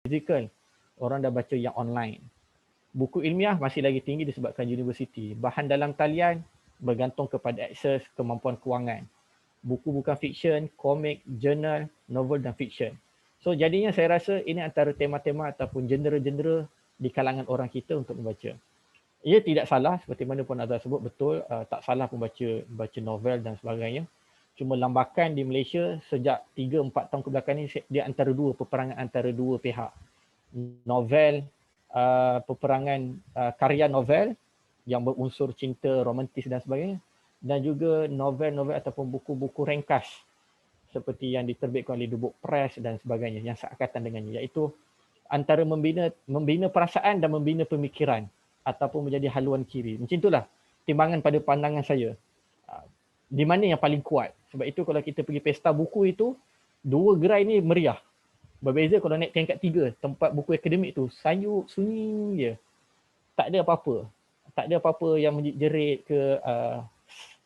fizikal, orang dah baca yang online. Buku ilmiah masih lagi tinggi disebabkan universiti. Bahan dalam talian bergantung kepada akses kemampuan kewangan. Buku bukan fiksyen, komik, jurnal, novel dan fiksyen. So jadinya saya rasa ini antara tema-tema ataupun genre-genre di kalangan orang kita untuk membaca. Ia tidak salah, seperti mana Puan Azhar sebut, betul, tak salah membaca novel dan sebagainya. Cuma lambakan di Malaysia sejak 3-4 tahun kebelakang ini, dia antara dua, peperangan antara dua pihak. Novel, peperangan karya novel yang berunsur cinta, romantis dan sebagainya, dan juga novel-novel ataupun buku-buku ringkas seperti yang diterbitkan oleh The Book Press dan sebagainya yang seakatan dengannya, iaitu antara membina perasaan dan membina pemikiran ataupun menjadi haluan kiri. Macam itulah timbangan pada pandangan saya. Di mana yang paling kuat? Sebab itu kalau kita pergi pesta buku itu, dua gerai ni meriah. Berbeza kalau naik tingkat 3, tempat buku akademik tu sayuk, sunyi je. Tak ada apa-apa. Tak ada apa-apa yang menjerit ke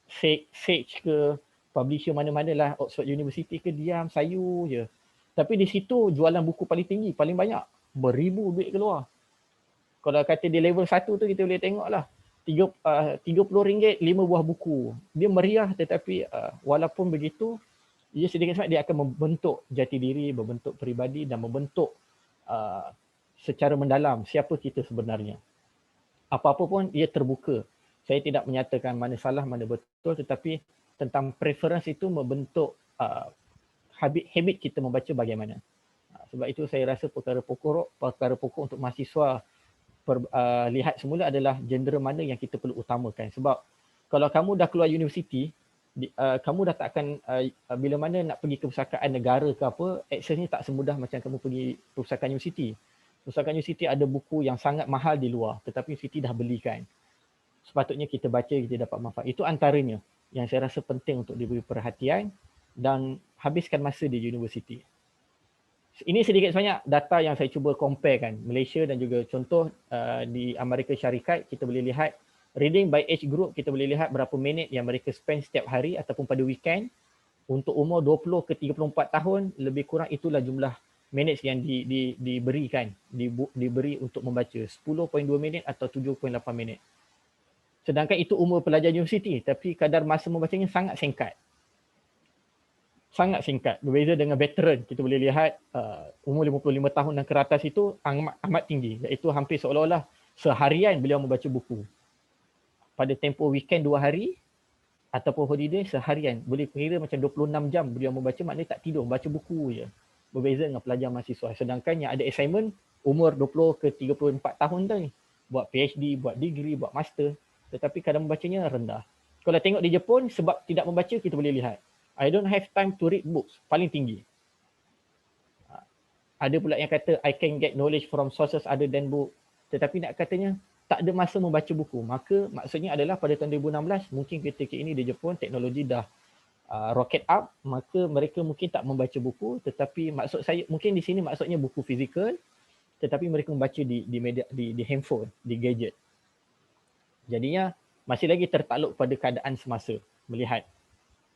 Sage ke publisher mana-mana lah, Oxford University ke, diam, sayu je. Tapi di situ jualan buku paling tinggi, paling banyak. Beribu duit keluar. Kalau kata di level 1 tu kita boleh tengok lah. RM30, 5 buah buku. Dia meriah tetapi walaupun begitu, ia sedikit sangat dia akan membentuk jati diri, membentuk peribadi dan membentuk secara mendalam siapa kita sebenarnya. Apa-apa pun ia terbuka. Saya tidak menyatakan mana salah, mana betul, tetapi tentang preference itu membentuk habit kita membaca bagaimana. Sebab itu saya rasa perkara pokok untuk mahasiswa lihat semula adalah genre mana yang kita perlu utamakan. Sebab kalau kamu dah keluar universiti, kamu dah tak akan, bila mana nak pergi ke perpustakaan negara ke apa, aksesnya tak semudah macam kamu pergi perpustakaan universiti. Perpustakaan universiti ada buku yang sangat mahal di luar, tetapi universiti dah belikan. Sepatutnya kita baca, kita dapat manfaat. Itu antaranya yang saya rasa penting untuk diberi perhatian dan habiskan masa di universiti. Ini sedikit sebanyak data yang saya cuba comparekan Malaysia dan juga contoh di Amerika Syarikat. Kita boleh lihat reading by age group, kita boleh lihat berapa minit yang mereka spend setiap hari ataupun pada weekend. Untuk umur 20 ke 34 tahun, lebih kurang itulah jumlah minit yang diberikan, diberi untuk membaca, 10.2 minit atau 7.8 minit. Sedangkan itu umur pelajar universiti, tapi kadar masa membacanya sangat singkat. Sangat singkat. Berbeza dengan veteran, kita boleh lihat umur 55 tahun dan ke atas itu amat tinggi, iaitu hampir seolah-olah seharian beliau membaca buku. Pada tempoh weekend 2 hari ataupun holiday seharian, boleh kira macam 26 jam beliau membaca, maknanya tak tidur, baca buku je. Berbeza dengan pelajar mahasiswa. Sedangkan yang ada assignment umur 20 ke 34 tahun tu ni, buat PhD, buat degree, buat master, tetapi kadar membacanya rendah. Kalau tengok di Jepun, sebab tidak membaca, kita boleh lihat I don't have time to read books, paling tinggi. Ada pula yang kata I can get knowledge from sources other than book, tetapi nak katanya tak ada masa membaca buku. Maka maksudnya adalah pada tahun 2016, mungkin ketika ini di Jepun teknologi dah rocket up, maka mereka mungkin tak membaca buku, tetapi maksud saya mungkin di sini maksudnya buku fizikal, tetapi mereka membaca di media, di handphone, di gadget. Jadinya masih lagi tertakluk pada keadaan semasa melihat.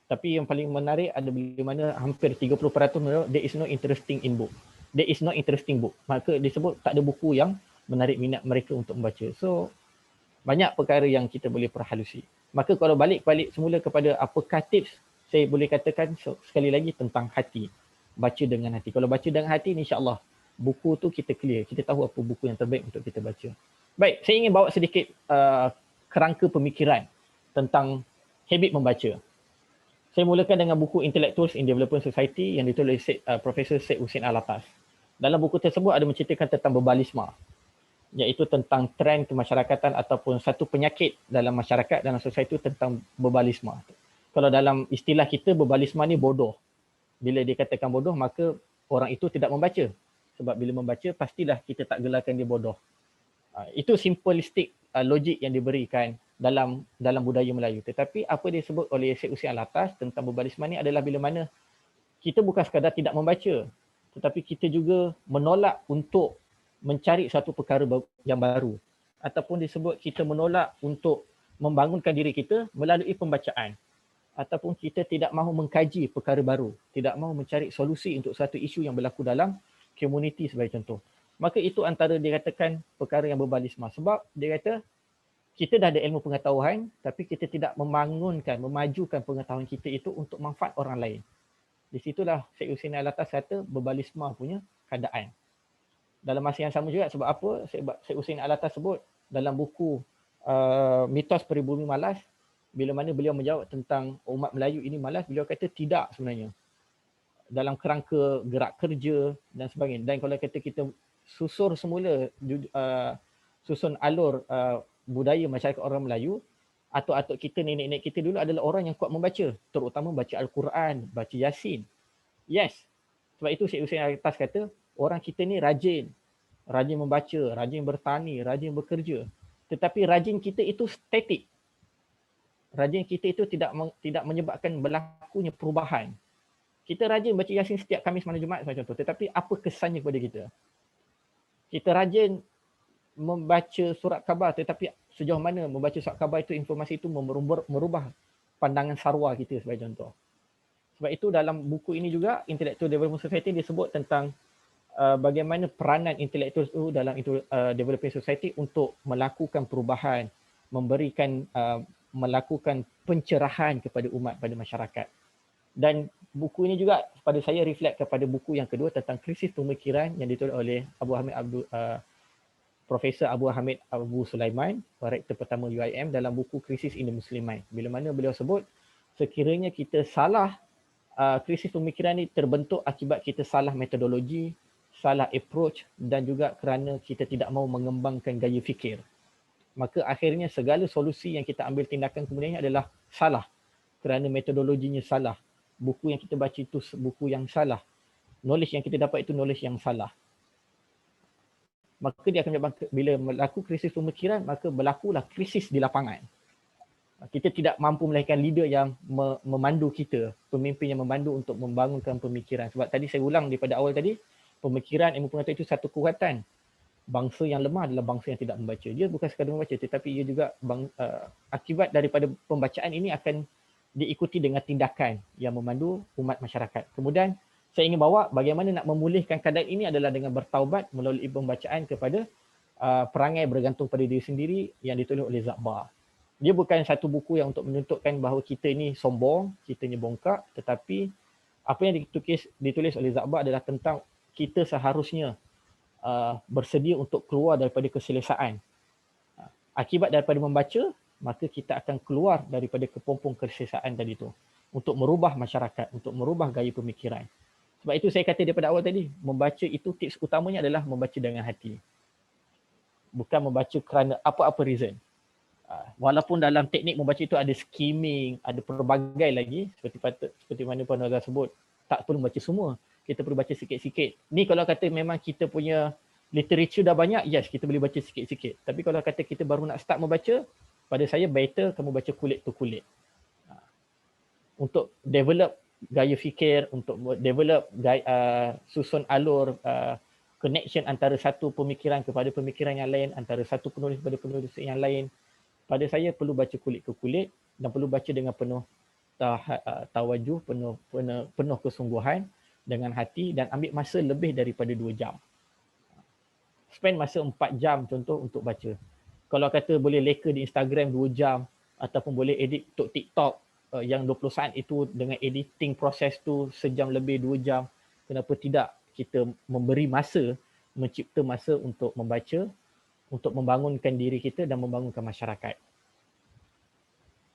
Tapi yang paling menarik ada bila mana hampir 30% there is no interesting in book. There is no interesting book. Maka disebut tak ada buku yang menarik minat mereka untuk membaca. So banyak perkara yang kita boleh perhalusi. Maka kalau balik semula kepada apakah tips, saya boleh katakan sekali lagi tentang hati. Baca dengan hati. Kalau baca dengan hati, insya-Allah buku tu kita clear. Kita tahu apa buku yang terbaik untuk kita baca. Baik, saya ingin bawa sedikit kerangka pemikiran tentang habit membaca. Saya mulakan dengan buku Intellectuals in Development Society yang ditulis Profesor Syed Hussein Alatas. Dalam buku tersebut ada menceritakan tentang berbalisma, iaitu tentang trend kemasyarakatan ataupun satu penyakit dalam masyarakat, dalam society itu tentang berbalisma. Kalau dalam istilah kita, berbalisma ni bodoh. Bila dikatakan bodoh, maka orang itu tidak membaca. Sebab bila membaca, pastilah kita tak gelarkan dia bodoh. Itu simplistik logik yang diberikan dalam budaya Melayu. Tetapi apa disebut oleh Syed Hussein Alatas tentang berbalisma ni adalah bila mana kita bukan sekadar tidak membaca, tetapi kita juga menolak untuk mencari satu perkara yang baru. Ataupun disebut kita menolak untuk membangunkan diri kita melalui pembacaan. Ataupun kita tidak mahu mengkaji perkara baru, tidak mahu mencari solusi untuk satu isu yang berlaku dalam community sebagai contoh. Maka itu antara dikatakan perkara yang berbalisma. Sebab dia kata kita dah ada ilmu pengetahuan tapi kita tidak membangunkan, memajukan pengetahuan kita itu untuk manfaat orang lain. Di situlah Syekh Hussein Alatas kata berbalisma punya keadaan. Dalam masa yang sama juga, sebab apa Syekh Hussein Alatas sebut dalam buku Mitos Peribumi Malas, bila mana beliau menjawab tentang umat Melayu ini malas, beliau kata tidak sebenarnya. Dalam kerangka gerak kerja dan sebagainya. Dan kalau kata kita susur semula susun alur budaya masyarakat orang Melayu, atuk-atuk kita, nenek-nenek kita dulu adalah orang yang kuat membaca, terutama baca Al-Quran, baca Yasin. Yes. Sebab itu Syekh Hussein Alatas kata orang kita ni rajin membaca, rajin bertani, rajin bekerja. Tetapi rajin kita itu statik. Rajin kita itu tidak menyebabkan berlakunya perubahan. Kita rajin baca Yasin setiap Khamis malam Jumaat macam tu, tetapi apa kesannya kepada kita? Kita rajin membaca surat khabar, tetapi sejauh mana membaca surat khabar itu, informasi itu merubah pandangan sarwa kita sebagai contoh. Sebab itu dalam buku ini juga, Intellectual Development Society, disebut tentang bagaimana peranan intelektual itu dalam developing society untuk melakukan perubahan, melakukan pencerahan kepada umat, pada masyarakat. Dan buku ini juga pada saya reflect kepada buku yang kedua tentang krisis pemikiran yang ditulis oleh Profesor Abu Hamid Abu Sulaiman, rektor pertama UIM, dalam buku Krisis in the Muslim Mind. Bila mana beliau sebut sekiranya kita salah, krisis pemikiran ini terbentuk akibat kita salah metodologi, salah approach, dan juga kerana kita tidak mahu mengembangkan gaya fikir. Maka akhirnya segala solusi yang kita ambil tindakan kemudiannya adalah salah kerana metodologinya salah. Buku yang kita baca itu buku yang salah. Knowledge yang kita dapat itu knowledge yang salah. Maka dia akan menyebabkan, bila berlaku krisis pemikiran, maka berlakulah krisis di lapangan. Kita tidak mampu melahirkan leader yang memandu kita, pemimpin yang memandu untuk membangunkan pemikiran. Sebab tadi saya ulang daripada awal tadi, pemikiran, ilmu pengetahuan itu satu kekuatan. Bangsa yang lemah adalah bangsa yang tidak membaca. Dia bukan sekadar membaca, tetapi ia juga akibat daripada pembacaan ini akan diikuti dengan tindakan yang memandu umat masyarakat. Kemudian saya ingin bawa bagaimana nak memulihkan keadaan ini adalah dengan bertaubat melalui pembacaan kepada perangai bergantung pada diri sendiri yang ditulis oleh Zakbar. Dia bukan satu buku yang untuk menunjukkan bahawa kita ini sombong, kita ini bongkak, tetapi apa yang ditulis oleh Zakbar adalah tentang kita seharusnya bersedia untuk keluar daripada keselesaan. Akibat daripada membaca, maka kita akan keluar daripada kepompong keselesaan tadi tu untuk merubah masyarakat, untuk merubah gaya pemikiran. Sebab itu saya kata daripada awal tadi, membaca itu tips utamanya adalah membaca dengan hati. Bukan membaca kerana apa-apa reason. Walaupun dalam teknik membaca itu ada skimming, ada pelbagai lagi, seperti mana Puan Nazar sebut, tak perlu baca semua. Kita perlu baca sikit-sikit. Ni kalau kata memang kita punya literature dah banyak, yes, kita boleh baca sikit-sikit. Tapi kalau kata kita baru nak start membaca, pada saya better kamu baca kulit to kulit. Untuk develop gaya fikir, untuk develop susun alur, connection antara satu pemikiran kepada pemikiran yang lain, antara satu penulis kepada penulis yang lain. Pada saya perlu baca kulit ke kulit dan perlu baca dengan penuh tawajuh, penuh kesungguhan, dengan hati, dan ambil masa lebih daripada 2 jam. Spend masa 4 jam contoh untuk baca. Kalau kata boleh leka di Instagram 2 jam ataupun boleh edit untuk TikTok yang 20 saat itu dengan editing proses tu sejam lebih 2 jam, kenapa tidak kita memberi masa, mencipta masa untuk membaca, untuk membangunkan diri kita dan membangunkan masyarakat.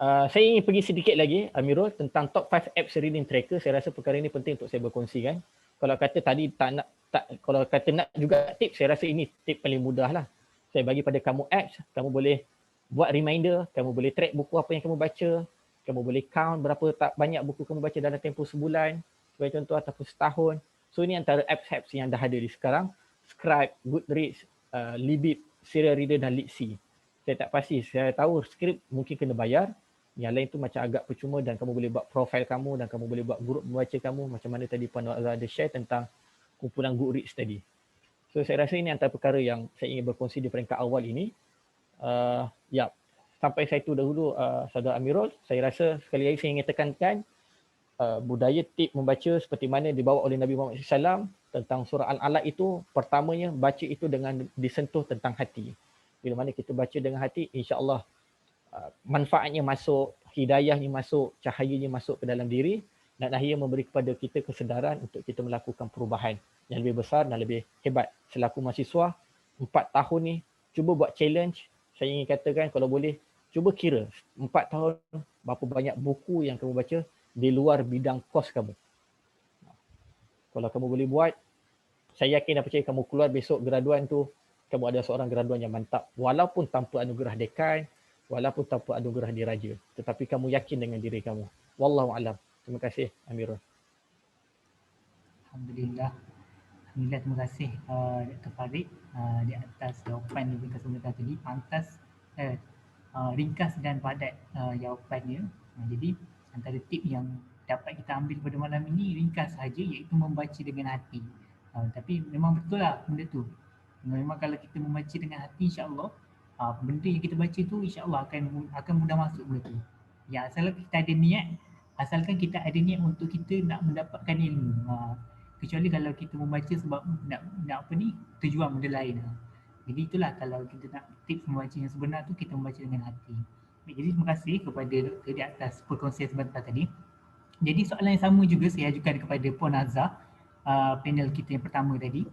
Saya ingin pergi sedikit lagi, Amirul, tentang top 5 apps reading tracker. Saya rasa perkara ini penting untuk saya berkongsikan. Kalau kata tadi kalau kata nak juga tips, saya rasa ini tip paling mudah lah. Saya bagi pada kamu apps, kamu boleh buat reminder, kamu boleh track buku apa yang kamu baca, kamu boleh count berapa banyak buku kamu baca dalam tempoh sebulan, sebagai contoh, ataupun setahun. So ini antara apps yang dah ada di sekarang. Scribe, Goodreads, Libib, Serial Reader dan Litsi. Saya tak pasti, saya tahu Scribe mungkin kena bayar. Yang lain tu macam agak percuma dan kamu boleh buat profil kamu dan kamu boleh buat grup membaca kamu, macam mana tadi Puan Nazar ada share tentang kumpulan Goodreads tadi. So saya rasa ini antara perkara yang saya ingin berkongsi di peringkat awal ini. Sampai saya tu dahulu Saudara Amirul. Saya rasa sekali lagi saya ingin tekankan budaya tip membaca seperti mana dibawa oleh Nabi Muhammad SAW tentang surah Al-Alaq itu, pertamanya baca itu dengan disentuh tentang hati. Bila mana kita baca dengan hati, insya-Allah manfaatnya masuk, hidayahnya masuk, cahayanya masuk ke dalam diri, dan akhirnya memberi kepada kita kesedaran untuk kita melakukan perubahan yang lebih besar dan lebih hebat. Selaku mahasiswa, 4 tahun ni, cuba buat challenge. Saya ingin katakan kalau boleh, cuba kira 4 tahun berapa banyak buku yang kamu baca di luar bidang kos kamu. Kalau kamu boleh buat, saya yakin dan percaya kamu keluar besok graduan tu, kamu ada seorang graduan yang mantap. Walaupun tanpa anugerah dekan, walaupun tanpa anugerah diraja. Tetapi kamu yakin dengan diri kamu. Wallahu alam. Terima kasih Amirul. Alhamdulillah. Alhamdulillah, terima kasih Dr. Farid di atas jawapan yang kita tadi. Pantas, ringkas dan padat jawapannya. Jadi antara tip yang dapat kita ambil pada malam ini ringkas saja, iaitu membaca dengan hati. Tapi memang betul lah benda tu. Memang kalau kita membaca dengan hati, insya-Allah benda yang kita baca tu insya-Allah akan mudah masuk benda tu. Ya, asalkan kita ada niat, asalkan kita ada niat untuk kita nak mendapatkan ilmu. Kecuali kalau kita membaca sebab nak apa ni, tujuan benda lain. Jadi itulah kalau kita nak tips membaca yang sebenar tu, kita membaca dengan hati. Jadi terima kasih kepada doktor di atas perkongsian sebentar tadi. Jadi soalan yang sama juga saya ajukan kepada Puan Azhar, panel kita yang pertama tadi.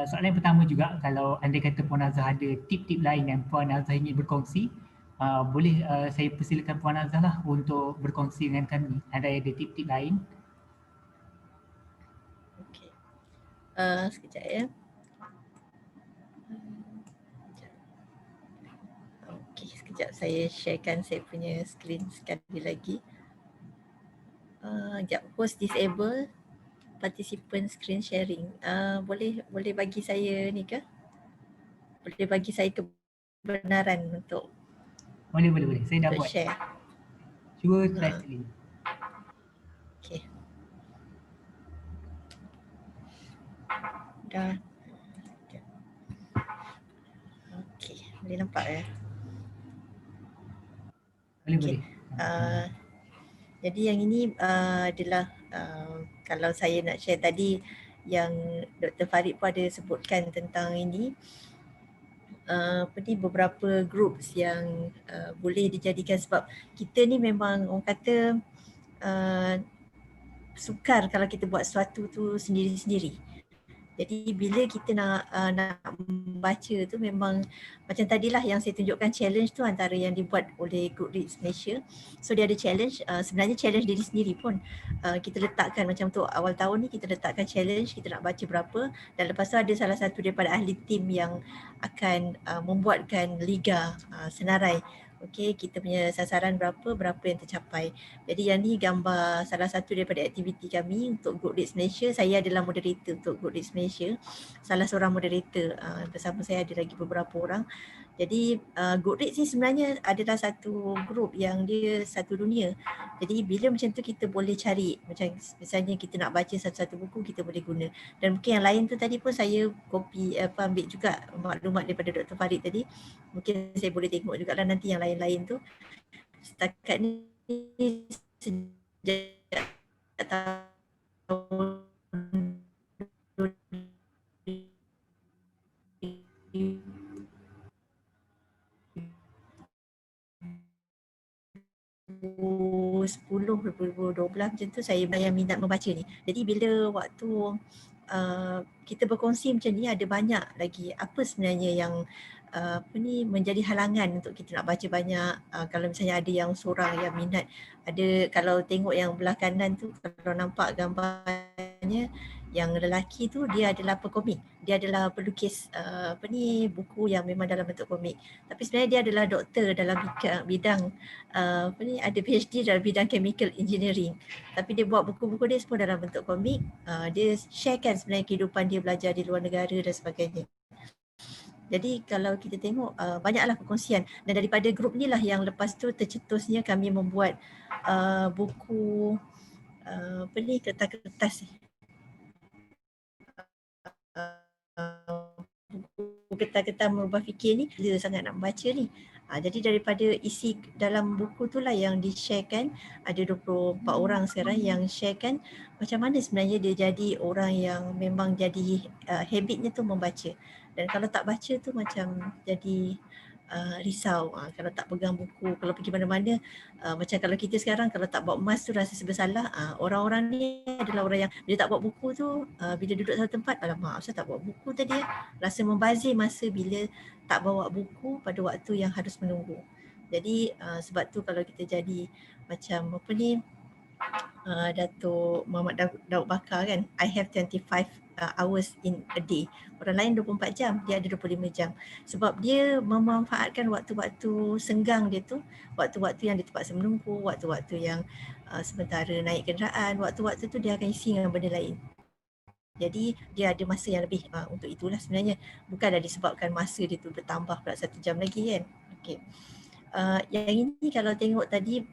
Soalan yang pertama juga, kalau anda kata Puan Azhar ada tip-tip lain yang Puan Azhar ingin berkongsi, boleh saya persilakan Puan Azhar lah untuk berkongsi dengan kami. Anda ada tip-tip lain? Okey. Sekejap ya. Okey, sekejap saya sharekan saya punya skrin sekali lagi. Sekejap, host disable participant screen sharing. Boleh bagi saya ni ke? Boleh bagi saya kebenaran untuk Boleh. Saya dah buat. Share. Cuba try sekali. Okey. Dah. Okey, boleh nampak ya? Boleh. Jadi yang ini adalah kalau saya nak share tadi yang Dr. Farid pun ada sebutkan tentang ini, beberapa groups yang boleh dijadikan, sebab kita ni memang orang kata sukar kalau kita buat sesuatu tu sendiri-sendiri. Jadi bila kita nak membaca tu, memang macam tadilah yang saya tunjukkan challenge tu antara yang dibuat oleh Goodreads Malaysia. So dia ada challenge, sebenarnya challenge diri sendiri pun kita letakkan macam tu. Awal tahun ni kita letakkan challenge, kita nak baca berapa, dan lepas tu ada salah satu daripada ahli tim yang akan membuatkan liga senarai. Okey, kita punya sasaran berapa yang tercapai. Jadi yang ni gambar salah satu daripada aktiviti kami untuk Goodreads Malaysia. Saya adalah moderator untuk Goodreads Malaysia. Salah seorang moderator, bersama saya ada lagi beberapa orang. Jadi Goodreads ni sebenarnya adalah satu grup yang dia satu dunia. Jadi bila macam tu kita boleh cari, macam misalnya kita nak baca satu-satu buku, kita boleh guna. Dan mungkin yang lain tu tadi pun saya copy ambil juga maklumat daripada Dr. Farid tadi. Mungkin saya boleh tengok juga lah nanti yang lain-lain tu. Setakat ni sejak tahun 2010-2012 macam tu saya yang minat membaca ni. Jadi bila waktu kita berkongsi macam ni, ada banyak lagi apa sebenarnya yang menjadi halangan untuk kita nak baca banyak. Kalau misalnya ada yang seorang yang minat, ada, kalau tengok yang belah kanan tu, kalau nampak gambarnya, yang lelaki tu dia adalah pekomik, dia adalah pelukis buku yang memang dalam bentuk komik. Tapi sebenarnya dia adalah doktor dalam bidang ada PhD dalam bidang chemical engineering. Tapi dia buat buku-buku dia semua dalam bentuk komik. Dia sharekan sebenarnya kehidupan dia belajar di luar negara dan sebagainya. Jadi kalau kita tengok banyaklah perkongsian, dan daripada grup ni lah yang lepas tu tercetusnya kami membuat buku kertas-kertas buku getah-getah merubah fikir ni, dia sangat nak membaca ni. Jadi daripada isi dalam buku tu lah yang di-sharekan, ada 24 orang sekarang yang sharekan macam mana sebenarnya dia jadi orang yang memang jadi habitnya tu membaca. Dan kalau tak baca tu macam jadi risau. Kalau tak pegang buku, kalau pergi mana-mana, macam kalau kita sekarang kalau tak bawa emas tu rasa bersalah. Orang-orang ni adalah orang yang bila tak bawa buku tu, bila duduk satu tempat, alamak asal tak bawa buku tadi rasa membazir masa bila tak bawa buku pada waktu yang harus menunggu. Jadi sebab tu kalau kita jadi macam apa ni, Datuk Muhammad Daud Bakar kan, I have 25 hours in a day. Orang lain 24 jam, dia ada 25 jam. Sebab dia memanfaatkan waktu-waktu senggang dia tu, waktu-waktu yang dia terpaksa menunggu, waktu-waktu yang sementara naik kenderaan, waktu-waktu tu dia akan isi dengan benda lain. Jadi dia ada masa yang lebih untuk itulah sebenarnya. Bukanlah disebabkan masa dia tu bertambah pula 1 jam lagi kan. Okey. Yang ini kalau tengok tadi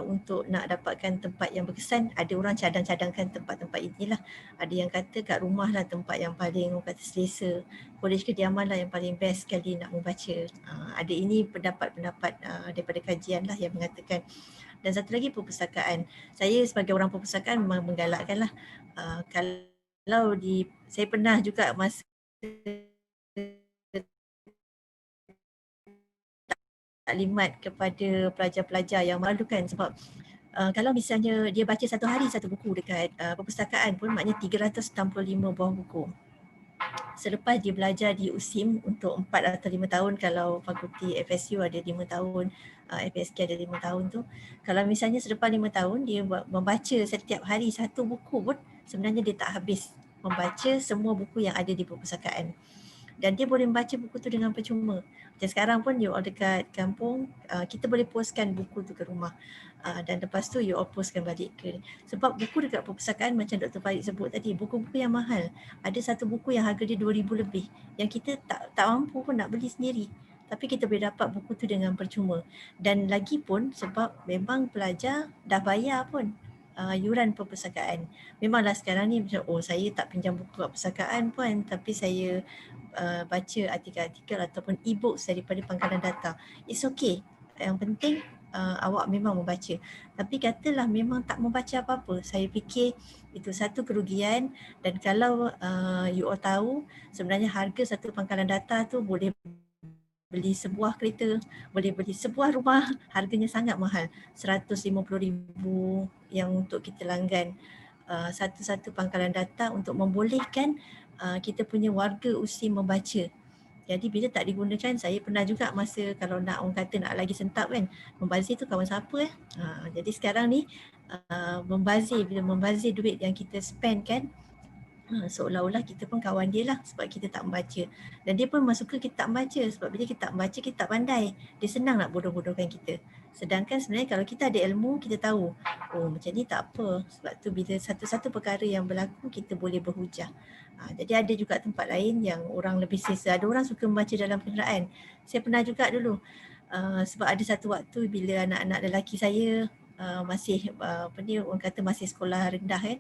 untuk nak dapatkan tempat yang berkesan, ada orang cadang-cadangkan tempat-tempat inilah. Ada yang kata kat rumah lah tempat yang paling orang kata selesa, kolej kediaman lah yang paling best sekali nak membaca. Ada ini pendapat-pendapat daripada kajian lah yang mengatakan. Dan satu lagi perpustakaan. Saya sebagai orang perpustakaan memang menggalakkan lah. Kalau saya pernah juga masa taklimat kepada pelajar-pelajar yang malukan sebab kalau misalnya dia baca satu hari satu buku dekat perpustakaan pun maknanya 365 buah buku. Selepas dia belajar di USIM untuk 4 atau 5 tahun, kalau fakulti FSU ada 5 tahun, FSK ada 5 tahun tu. Kalau misalnya selepas 5 tahun dia membaca setiap hari satu buku pun sebenarnya dia tak habis membaca semua buku yang ada di perpustakaan. Dan dia boleh membaca buku tu dengan percuma. Macam sekarang pun you all dekat kampung, kita boleh postkan buku tu ke rumah. Dan lepas tu you all postkan balik ke. Sebab buku dekat perpustakaan macam Dr. Farid sebut tadi, buku-buku yang mahal. Ada satu buku yang harga dia 2,000 lebih. Yang kita tak mampu pun nak beli sendiri. Tapi kita boleh dapat buku tu dengan percuma. Dan lagi pun sebab memang pelajar dah bayar pun yuran perpustakaan. Memanglah sekarang ni macam saya tak pinjam buku kat perpustakaan pun, tapi saya baca artikel-artikel ataupun e-books daripada pangkalan data. It's okay. Yang penting awak memang membaca. Tapi katalah memang tak membaca apa-apa. Saya fikir itu satu kerugian, dan kalau you all tahu sebenarnya harga satu pangkalan data tu boleh beli sebuah kereta, boleh beli sebuah rumah, harganya sangat mahal. 150,000 yang untuk kita langgan satu-satu pangkalan data untuk membolehkan kita punya warga USIM membaca. Jadi bila tak digunakan, saya pernah juga masa kalau nak orang kata nak lagi sentap kan, membazir tu kawan siapa jadi sekarang ni membazir, bila membazir duit yang kita spend kan, seolah-olah kita pun kawan dia lah sebab kita tak membaca. Dan dia pun suka kita tak membaca sebab bila kita tak membaca, kita tak pandai. Dia senang nak bodoh-bodohkan kita. Sedangkan sebenarnya kalau kita ada ilmu, kita tahu macam ni tak apa. Sebab tu bila satu-satu perkara yang berlaku, kita boleh berhujah. Jadi ada juga tempat lain yang orang lebih selesa. Ada orang suka membaca dalam kenderaan. Saya pernah juga dulu sebab ada satu waktu bila anak-anak lelaki saya masih orang kata masih sekolah rendah kan,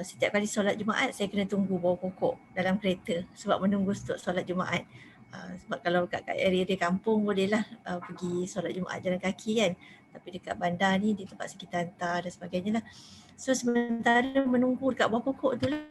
setiap kali solat Jumaat saya kena tunggu bawah pokok dalam kereta sebab menunggu untuk solat Jumaat. Sebab kalau kat area kampung bolehlah pergi solat Jumaat jalan kaki kan, tapi dekat bandar ni dia terpaksa kita hantar dan sebagainya lah. So sementara menunggu dekat bawah pokok tu lah,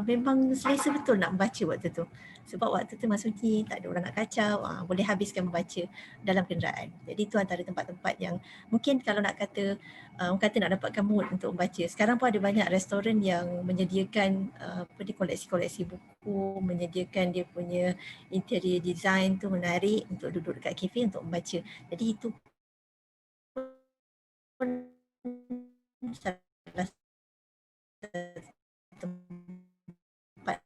memang selesa betul nak membaca waktu tu. Sebab waktu tu memang sunyi, tak ada orang nak kacau, boleh habiskan membaca dalam kenderaan. Jadi itu antara tempat-tempat yang mungkin kalau nak kata, orang kata nak dapatkan mood untuk membaca. Sekarang pun ada banyak restoran yang menyediakan koleksi-koleksi buku, menyediakan dia punya interior design tu menarik untuk duduk dekat kafe untuk membaca. Jadi itu pun salah satu tempat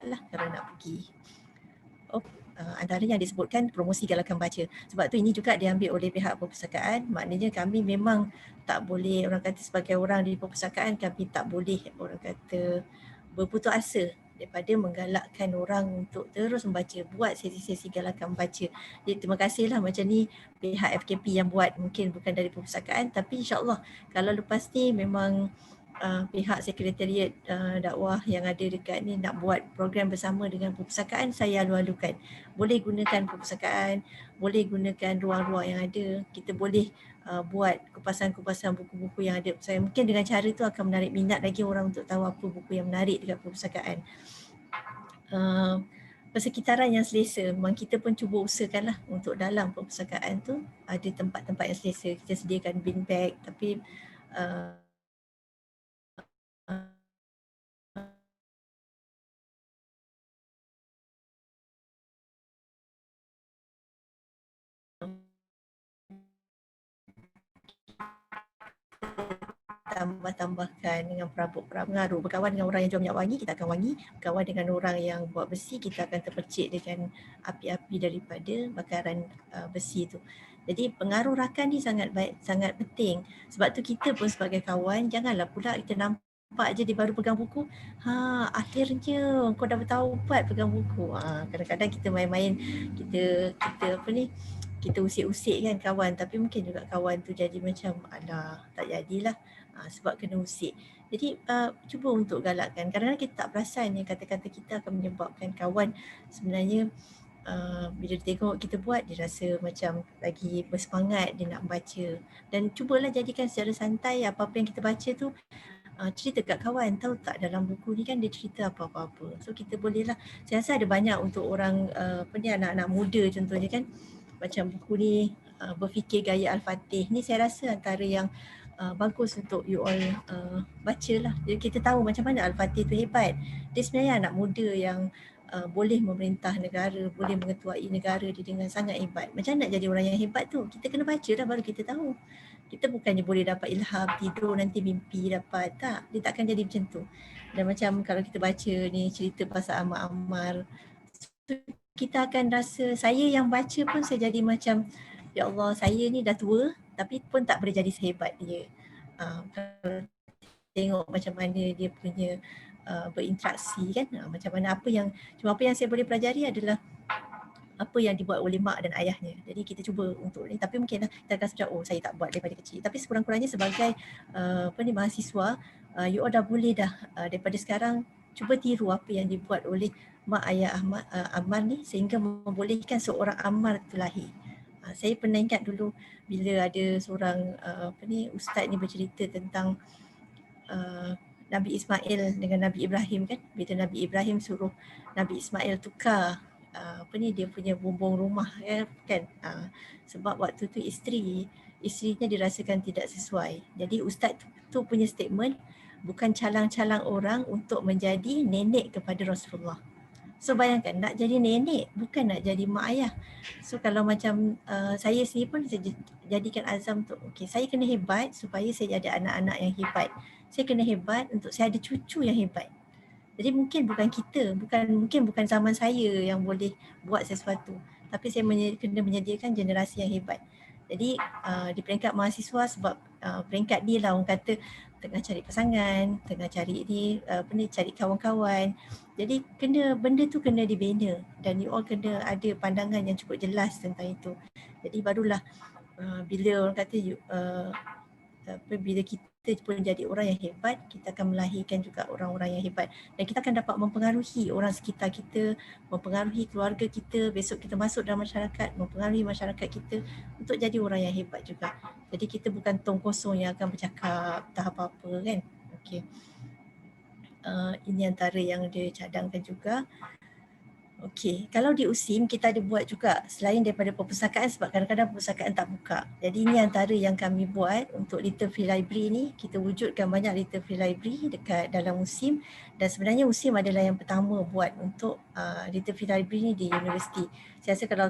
lah kalau nak pergi. Antaranya yang disebutkan promosi galakan baca. Sebab tu ini juga diambil oleh pihak perpustakaan. Maknanya kami memang tak boleh, orang kata sebagai orang di perpustakaan, kami tak boleh orang kata berputus asa daripada menggalakkan orang untuk terus membaca, buat sesi-sesi galakan baca. Jadi terima kasihlah macam ni pihak FKP yang buat, mungkin bukan dari perpustakaan, tapi insyaAllah kalau lepas ni memang pihak sekretariat dakwah yang ada dekat ni nak buat program bersama dengan perpustakaan, saya alu-alukan. Boleh gunakan perpustakaan, boleh gunakan ruang-ruang yang ada. Kita boleh buat kupasan-kupasan buku-buku yang ada. Saya mungkin dengan cara tu akan menarik minat lagi orang untuk tahu apa buku yang menarik dekat perpustakaan. Persekitaran yang selesa, memang kita pun cuba usahakanlah untuk dalam perpustakaan tu ada tempat-tempat yang selesa. Kita sediakan bin bag, tapi tambah-tambahkan dengan pengaruh. Berkawan dengan orang yang jual minyak wangi, kita akan wangi. Berkawan dengan orang yang buat besi, kita akan terpercik dengan api-api daripada bakaran besi tu. Jadi pengaruh rakan ni sangat baik, sangat penting. Sebab tu kita pun sebagai kawan, janganlah pula kita nampak je dia baru pegang buku. Akhirnya kau dah bertaubat pegang buku. Kadang-kadang kita main-main, kita apa ni, kita usik-usik kan kawan, tapi mungkin juga kawan tu jadi macam alah tak jadilah. Sebab kena usik. Jadi cuba untuk galakkan. Kadang-kadang kita tak perasan yang kata-kata kita akan menyebabkan kawan sebenarnya bila dia tengok kita buat, dia rasa macam lagi bersemangat dia nak baca. Dan cubalah jadikan secara santai apa-apa yang kita baca tu cerita kat kawan. Tahu tak dalam buku ni kan dia cerita apa-apa. So kita bolehlah, saya rasa ada banyak untuk orang anak-anak muda contohnya kan, macam buku ni berfikir gaya Al-Fatih ni, saya rasa antara yang bagus untuk you all bacalah. Jadi kita tahu macam mana Al-Fatih tu hebat. Dia sebenarnya anak muda yang boleh memerintah negara, boleh mengetuai negara dia dengan sangat hebat. Macam nak jadi orang yang hebat tu? Kita kena baca dah baru kita tahu. Kita bukannya boleh dapat ilham, tidur nanti mimpi dapat. Tak, dia takkan jadi macam tu. Dan macam kalau kita baca ni cerita pasal Ammar, kita akan rasa, saya yang baca pun saya jadi macam, ya Allah, saya ni dah tua tapi pun tak boleh jadi sehebat dia. Kalau tengok macam mana dia punya berinteraksi kan, macam mana apa yang saya boleh pelajari adalah apa yang dibuat oleh mak dan ayahnya. Jadi kita cuba untuk ni, tapi mungkinlah kita akan macam saya tak buat daripada kecil. Tapi sekurang-kurangnya sebagai mahasiswa, you all dah boleh dah daripada sekarang cuba tiru apa yang dibuat oleh mak ayah Ammar ni sehingga membolehkan seorang Ammar tu lahir. Saya pernah ingat dulu bila ada seorang ustaz ni bercerita tentang Nabi Ismail dengan Nabi Ibrahim kan, bila Nabi Ibrahim suruh Nabi Ismail tukar dia punya bumbung rumah kan, sebab waktu tu isterinya dirasakan tidak sesuai. Jadi ustaz tu punya statement, bukan calang-calang orang untuk menjadi nenek kepada Rasulullah. So bayangkan, nak jadi nenek bukan nak jadi mak ayah. So kalau macam saya sendiri pun saya jadikan azam untuk saya kena hebat supaya saya jadi anak-anak yang hebat. Saya kena hebat untuk saya ada cucu yang hebat. Jadi mungkin bukan zaman saya yang boleh buat sesuatu, tapi saya kena menyediakan generasi yang hebat. Jadi di peringkat mahasiswa, sebab peringkat ni lah orang kata tengah cari pasangan, tengah cari cari kawan-kawan. Jadi benda tu kena dibina dan you all kena ada pandangan yang cukup jelas tentang itu. Jadi barulah bila orang kata bila kita pun jadi orang yang hebat, kita akan melahirkan juga orang-orang yang hebat dan kita akan dapat mempengaruhi orang sekitar kita, mempengaruhi keluarga kita, besok kita masuk dalam masyarakat, mempengaruhi masyarakat kita untuk jadi orang yang hebat juga. Jadi kita bukan tong kosong yang akan bercakap tak apa-apa kan. Ini antara yang dia cadangkan juga. Kalau di USIM kita ada buat juga selain daripada perpustakaan, sebab kadang-kadang perpustakaan tak buka. Jadi ini antara yang kami buat untuk Little Free Library ni. Kita wujudkan banyak Little Free Library dekat dalam USIM, dan sebenarnya USIM adalah yang pertama buat untuk Little Free Library ni di universiti. Saya rasa kalau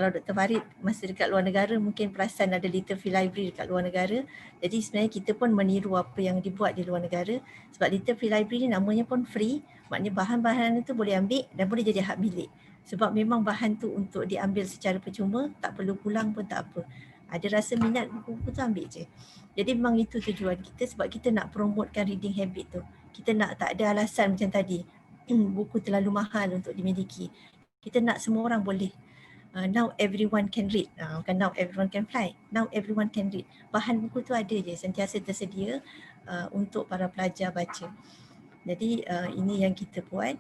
Dr. Farid masa dekat luar negara mungkin perasan ada Little Free Library dekat luar negara. Jadi sebenarnya kita pun meniru apa yang dibuat di luar negara, sebab Little Free Library ni namanya pun free. Maknanya bahan-bahan itu boleh ambil dan boleh jadi hak milik. Sebab memang bahan tu untuk diambil secara percuma, tak perlu pulang pun tak apa. Ada rasa minat buku-buku tu ambil je. Jadi memang itu tujuan kita, sebab kita nak promotekan reading habit tu. Kita nak tak ada alasan macam tadi, buku terlalu mahal untuk dimiliki. Kita nak semua orang boleh. Now everyone can read. Bukan now everyone can fly. Now everyone can read. Bahan buku tu ada je, sentiasa tersedia. untuk para pelajar baca. Jadi ini yang kita buat.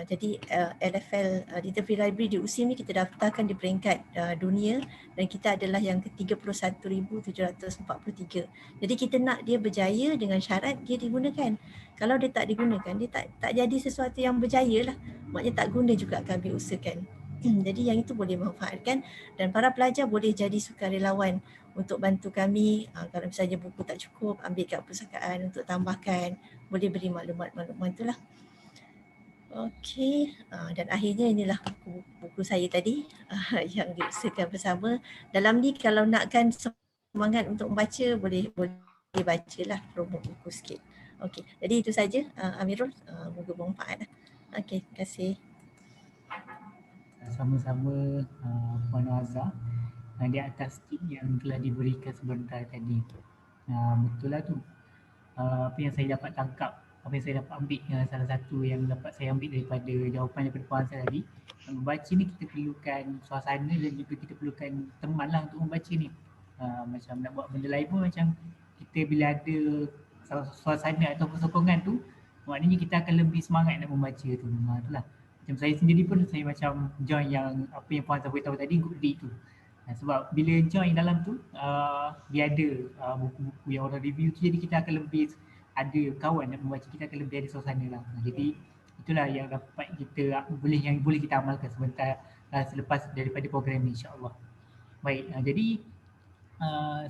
Jadi LFL Little Free Library di USIM ni kita daftarkan di peringkat dunia dan kita adalah yang ke-31,743. Jadi kita nak dia berjaya dengan syarat dia digunakan. Kalau dia tak digunakan, dia tak jadi sesuatu yang berjaya lah. Maknanya tak guna juga kami usahakan. Jadi yang itu boleh manfaatkan dan para pelajar boleh jadi sukarelawan untuk bantu kami. Kalau misalnya buku tak cukup, ambil kat perpustakaan untuk tambahkan, boleh beri maklumat-maklumat itulah. Okey, dan akhirnya inilah buku saya tadi yang diusahakan bersama. Dalam ni kalau nakkan semangat untuk membaca, boleh bacalah promo buku sikit. Okey, jadi itu saja Amirul, moga bermanfaat. Okey, terima kasih. Sama-sama Puan Azhar di atas tip yang telah diberikan sebentar tadi. Betul lah tu. Apa yang saya dapat tangkap, apa yang saya dapat ambil, salah satu yang dapat saya ambil daripada jawapan daripada Puan Azhar tadi, membaca ni kita perlukan suasana dan juga kita perlukan teman lah untuk membaca ni. Macam nak buat benda lain pun macam kita bila ada suasana atau sokongan tu, maknanya kita akan lebih semangat nak membaca tu. Itulah. Macam saya sendiri pun saya macam join yang apa yang Puan Azhar beritahu tadi, Goodreads tu. Sebab bila join dalam tu, dia ada buku-buku yang orang review tu, jadi kita akan lebih ada kawan nak membaca, kita akan lebih ada suasana lah. Jadi itulah yang dapat kita boleh kita amalkan sebentar selepas daripada program ni, insya-Allah. Baik, jadi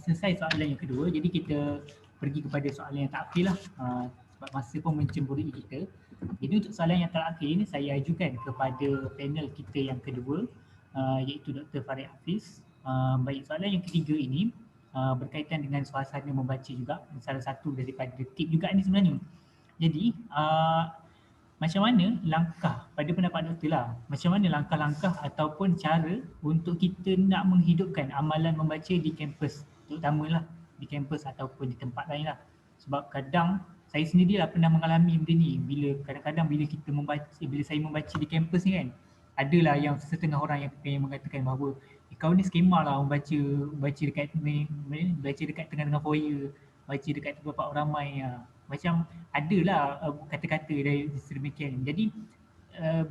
selesai soalan yang kedua, jadi kita pergi kepada soalan yang terakhir lah, sebab masa pun mencemburui kita. Jadi untuk soalan yang terakhir ni saya ajukan kepada panel kita yang kedua, iaitu Dr. Farid Hafiz. Baik, soalan yang ketiga ini berkaitan dengan suasana membaca juga, salah satu daripada tip juga ni sebenarnya. Jadi macam mana langkah, pada pendapat doktor lah, macam mana langkah-langkah ataupun cara untuk kita nak menghidupkan amalan membaca di kampus, terutamalah di kampus ataupun di tempat lain lah. Sebab kadang saya sendirilah pernah mengalami benda ni, bila kadang-kadang bila kita membaca, bila saya membaca di kampus ni kan, adalah yang setengah orang yang mengatakan bahawa kau ni skema lah baca dekat tengah-tengah foyer, baca dekat tempat orang ramai. Macam adalah kata-kata dari sedemikian. Jadi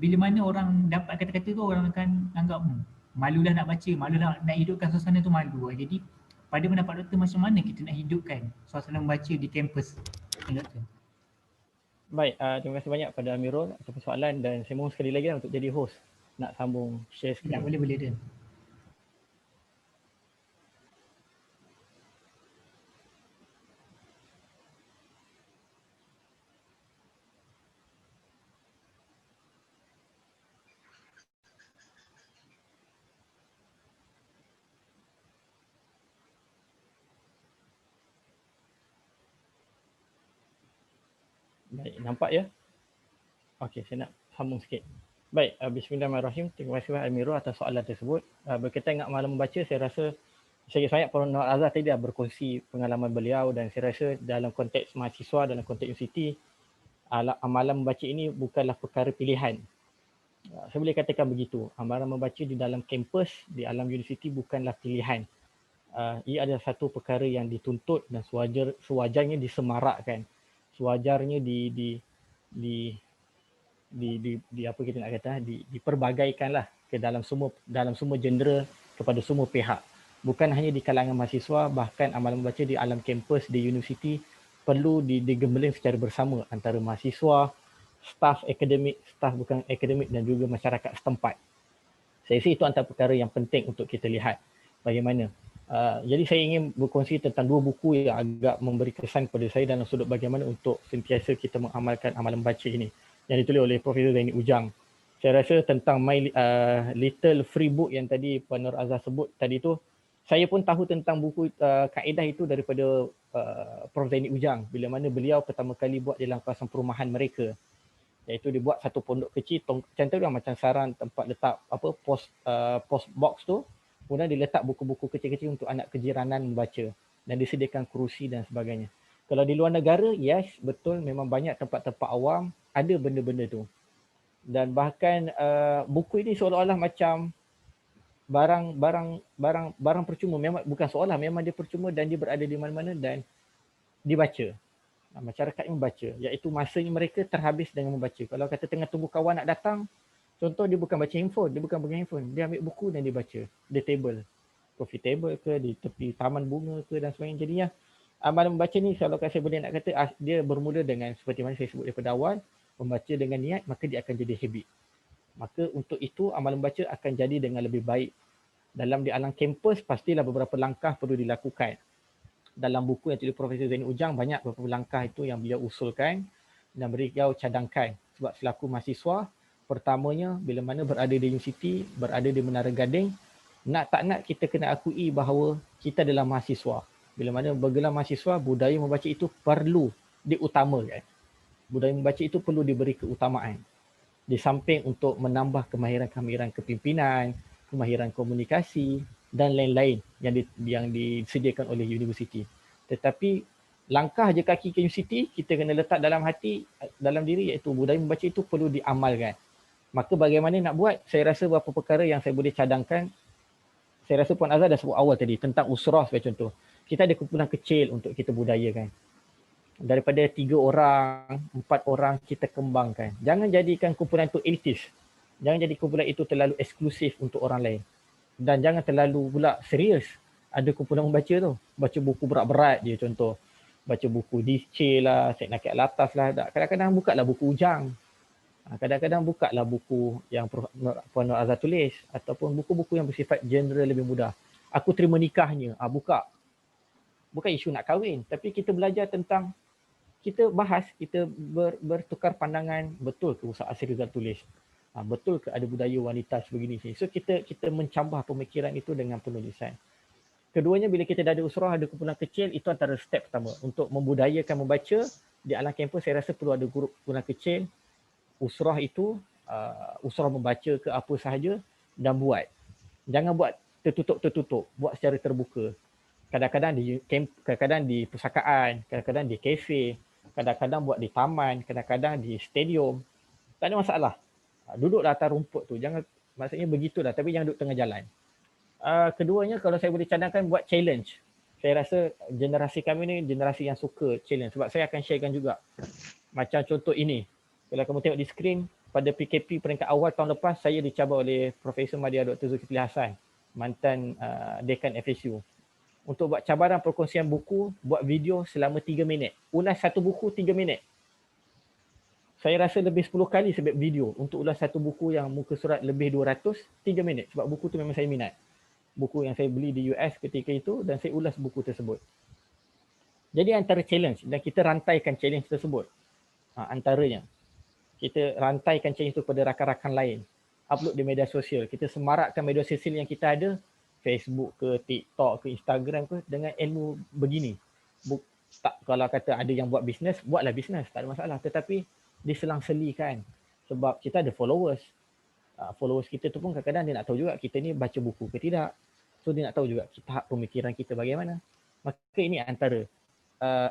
bila mana orang dapat kata-kata tu, orang akan anggap malulah nak baca, malulah nak hidupkan suasana tu, malu. Jadi pada pendapat doktor, macam mana kita nak hidupkan suasana membaca di kampus, doktor? Baik, terima kasih banyak pada Amirul atas persoalan dan saya mohon sekali lagi untuk jadi host nak sambung share screen. Ya, boleh dia. Baik, nampak ya? Okey, saya nak sambung sikit. Baik, bismillahirrahmanirrahim. Terima kasih Amirul atas soalan tersebut. Berkaitan dengan amalan membaca, saya rasa saya banyak Puan Azhar tadi dah berkongsi pengalaman beliau dan saya rasa dalam konteks mahasiswa, dalam konteks universiti, amalan membaca ini bukanlah perkara pilihan. Saya boleh katakan begitu. Amalan membaca di dalam kampus, di alam universiti bukanlah pilihan. Ia adalah satu perkara yang dituntut dan sewajarnya disemarakkan. Sewajarnya apa kita nak kata, diperbagaikanlah ke dalam semua genre kepada semua pihak. Bukan hanya di kalangan mahasiswa, bahkan amalan membaca di alam kampus, di universiti perlu digembleng secara bersama antara mahasiswa, staf akademik, staf bukan akademik dan juga masyarakat setempat. Saya rasa itu antara perkara yang penting untuk kita lihat bagaimana. Jadi saya ingin berkongsi tentang dua buku yang agak memberi kesan kepada saya dalam sudut bagaimana untuk sentiasa kita mengamalkan amalan membaca ini, yang ditulis oleh Profesor Zaini Ujang. Saya rasa tentang My Little Free Book yang tadi Puan Nur Azhar sebut tadi tu, saya pun tahu tentang buku kaedah itu daripada Prof Zaini Ujang, bila mana beliau pertama kali buat di dalam kawasan perumahan mereka, iaitu dia buat satu pondok kecil macam saran tempat letak post box tu. Kemudian diletak buku-buku kecil-kecil untuk anak kejiranan membaca dan disediakan kerusi dan sebagainya. Kalau di luar negara, yes, betul, memang banyak tempat-tempat awam ada benda-benda tu. Dan bahkan buku ini seolah-olah macam barang percuma. Memang bukan seolah, memang dia percuma dan dia berada di mana-mana dan dibaca. masyarakat yang membaca, iaitu masanya mereka terhabis dengan membaca. Kalau kata tengah tunggu kawan nak datang, contoh dia bukan baca handphone, dia bukan pegang handphone, dia ambil buku dan dia baca di table, coffee table ke, di tepi taman bunga ke dan sebagainya. Jadinya amalan membaca ni kalau saya boleh nak kata dia bermula dengan seperti mana saya sebut daripada awal, membaca dengan niat, maka dia akan jadi habit. Maka untuk itu amalan membaca akan jadi dengan lebih baik. Dalam di alam kampus pastilah beberapa langkah perlu dilakukan. Dalam buku yang ditulis Profesor Zaini Ujang banyak beberapa langkah itu yang beliau usulkan dan beliau cadangkan. Sebab selaku mahasiswa, pertamanya bila mana berada di universiti, berada di Menara Gading, nak tak nak kita kena akui bahawa kita adalah mahasiswa. Bila mana bergelar mahasiswa, budaya membaca itu perlu diutamakan. Budaya membaca itu perlu diberi keutamaan. Di samping untuk menambah kemahiran-kemahiran kepimpinan, kemahiran komunikasi dan lain-lain yang disediakan oleh universiti. Tetapi langkah je kaki ke universiti, kita kena letak dalam hati, dalam diri, iaitu budaya membaca itu perlu diamalkan. Maka bagaimana nak buat? Saya rasa beberapa perkara yang saya boleh cadangkan. Saya rasa Puan Azhar dah sebut awal tadi tentang usrah sebagai contoh. Kita ada kumpulan kecil untuk kita budayakan. Daripada 3 orang, 4 orang kita kembangkan. Jangan jadikan kumpulan itu elitis. Jangan jadi kumpulan itu terlalu eksklusif untuk orang lain. Dan jangan terlalu pula serius. Ada kumpulan membaca tu. Baca buku berat-berat je contoh. Baca buku DC lah, Syed Nakib Alatas lah. Kadang-kadang buka lah buku Ujang. Kadang-kadang buka lah buku yang Puan Nur Azhar tulis. Ataupun buku-buku yang bersifat general lebih mudah. Aku terima nikahnya. Buka. Bukan isu nak kahwin. Tapi kita belajar tentang, kita bahas, kita bertukar pandangan. Betul ke Ustaz Asri Rizal tulis? Betul ke ada budaya wanita sebegini? So kita mencabar pemikiran itu dengan penulisan. Keduanya, bila kita dah ada usrah, ada kumpulan kecil, itu antara step pertama. Untuk membudayakan membaca, di alam kampus saya rasa perlu ada grup kumpulan kecil. Usrah itu, usrah membaca ke apa sahaja dan buat. Jangan buat tertutup-tertutup, buat secara terbuka. Kadang-kadang di pusakaan, kadang-kadang di kafe, kadang-kadang buat di taman, kadang-kadang di stadium. Tak ada masalah. Duduklah atas rumput tu. Jangan, maksudnya begitulah, tapi jangan duduk tengah jalan. Keduanya, kalau saya boleh cadangkan, buat challenge. Saya rasa generasi kami ni generasi yang suka challenge. Sebab saya akan sharekan juga. Macam contoh ini. Kalau kamu tengok di skrin, pada PKP peringkat awal tahun lepas, saya dicabar oleh Profesor Madya Dr. Zulkifli Hasan, mantan dekan FSU. Untuk buat cabaran perkongsian buku, buat video selama 3 minit. Ulas satu buku 3 minit. Saya rasa lebih 10 kali saya buat video untuk ulas satu buku yang muka surat lebih 200, 3 minit. Sebab buku tu memang saya minat. Buku yang saya beli di US ketika itu dan saya ulas buku tersebut. Jadi antara challenge, dan kita rantaikan challenge tersebut. Antaranya, kita rantaikan challenge itu kepada rakan-rakan lain. Upload di media sosial. Kita semarakkan media sosial yang kita ada, Facebook ke, TikTok ke, Instagram ke, dengan ilmu begini. Kalau kata ada yang buat bisnes, buatlah bisnes, tak ada masalah. Tetapi diselang-selikan. Sebab kita ada followers. Followers kita tu pun kadang-kadang dia nak tahu juga kita ni baca buku ke tidak. So dia nak tahu juga tahap pemikiran kita bagaimana. Maka ini antara